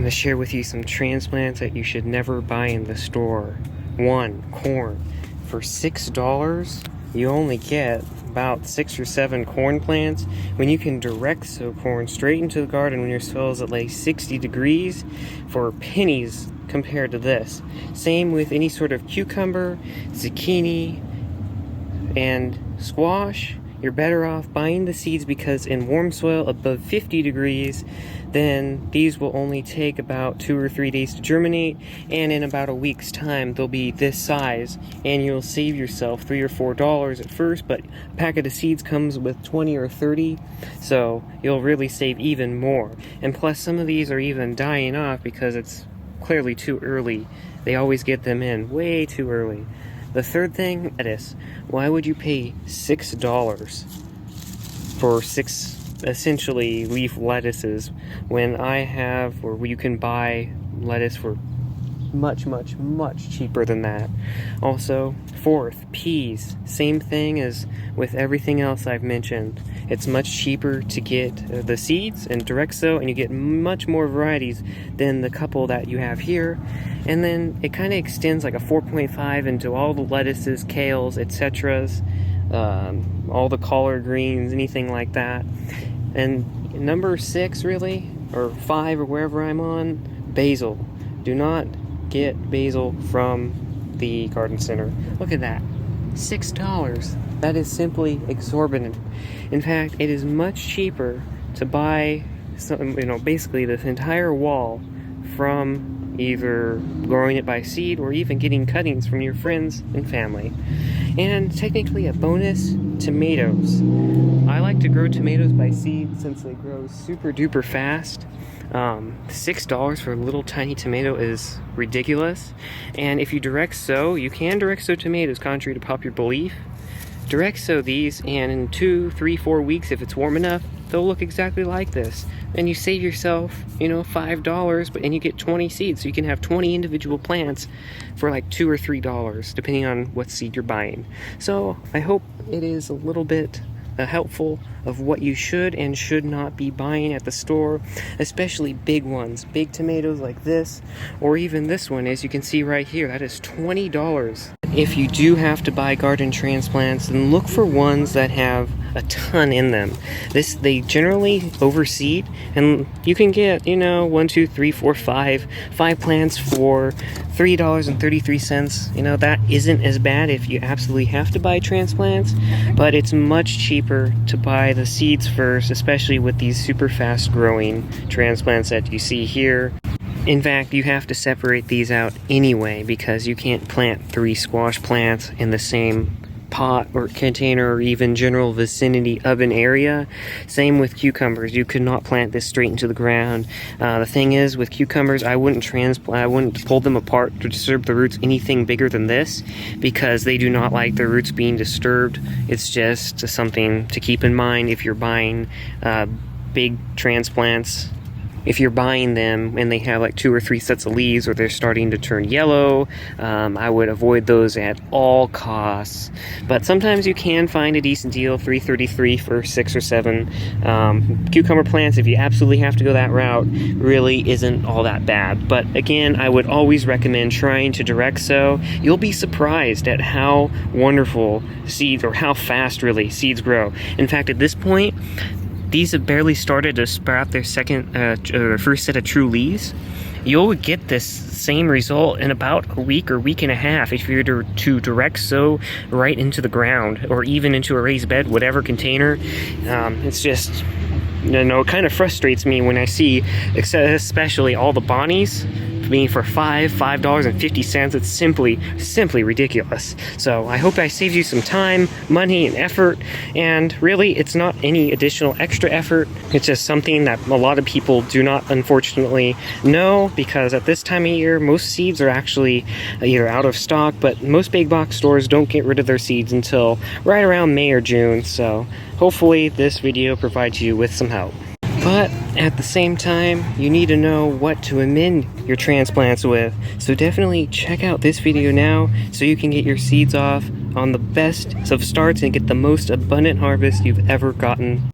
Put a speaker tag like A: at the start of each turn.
A: I'm going to share with you some transplants that you should never buy in the store. 1. Corn. For $6, you only get about 6 or 7 corn plants when you can direct sow corn straight into the garden when your soil is at like 60 degrees for pennies compared to this. Same with any sort of cucumber, zucchini, and squash. You're better off buying the seeds because in warm soil above 50 degrees, then these will only take about 2 or 3 days to germinate, and in about a week's time they'll be this size, and you'll save yourself $3 or $4 at first, but a packet of seeds comes with 20 or 30, so you'll really save even more. And plus, some of these are even dying off because it's clearly too early. They always get them in way too early. The third thing, lettuce. Why would you pay $6 for 6 essentially leaf lettuces when you can buy lettuce for much cheaper than that? Also, fourth, peas. Same thing as with everything else I've mentioned. It's much cheaper to get the seeds and direct sow, and you get much more varieties than the couple that you have here. And then it kind of extends like a 4.5 into all the lettuces, kales, etc., all the collard greens, anything like that. And number 6, really, or 5, or wherever I'm on, basil. Do not get basil from the garden center. Look at that, $6. That is simply exorbitant. In fact, it is much cheaper to buy basically this entire wall from either growing it by seed or even getting cuttings from your friends and family. And technically a bonus, tomatoes. I like to grow tomatoes by seed since they grow super duper fast. $6 for a little tiny tomato is ridiculous. And if you direct sow, you can direct sow tomatoes, contrary to popular belief. Direct sow these, and in 2, 3, 4 weeks, if it's warm enough, they'll look exactly like this. And you save yourself, $5, and you get 20 seeds. So you can have 20 individual plants for like $2 or $3, depending on what seed you're buying. So I hope it is a little bit helpful of what you should and should not be buying at the store, especially big ones, big tomatoes like this, or even this one, as you can see right here, that is $20. If you do have to buy garden transplants, then look for ones that have a ton in them. They generally overseed, and you can get 1, 2, 3, 4, 5 plants for $3.33. That isn't as bad if you absolutely have to buy transplants, but it's much cheaper to buy the seeds first, especially with these super fast growing transplants that you see here. In fact, you have to separate these out anyway because you can't plant 3 squash plants in the same pot or container or even general vicinity of an area. Same with cucumbers. You could not plant this straight into the ground. The thing is, with cucumbers, I wouldn't pull them apart to disturb the roots anything bigger than this because they do not like their roots being disturbed. It's just something to keep in mind if you're buying big transplants. If you're buying them and they have like 2 or 3 sets of leaves or they're starting to turn yellow, I would avoid those at all costs. But sometimes you can find a decent deal, $3.33 for 6 or 7 cucumber plants. If you absolutely have to go that route, really isn't all that bad. But again, I would always recommend trying to direct sow. You'll be surprised at how wonderful seeds, or how fast really seeds grow. In fact, at this point, these have barely started to sprout their first set of true leaves. You'll get this same result in about a week or week and a half if you're to direct sow right into the ground or even into a raised bed, whatever container. It's just, it kind of frustrates me when I see, especially all the bonnies, being for $5.50. It's simply ridiculous. So I hope I saved you some time, money, and effort. And really, it's not any additional extra effort. It's just something that a lot of people do not, unfortunately, know, because at this time of year, most seeds are actually either out of stock, but most big box stores don't get rid of their seeds until right around May or June. So hopefully this video provides you with some help. But at the same time, you need to know what to amend your transplants with. So definitely check out this video now so you can get your seeds off on the best of starts and get the most abundant harvest you've ever gotten.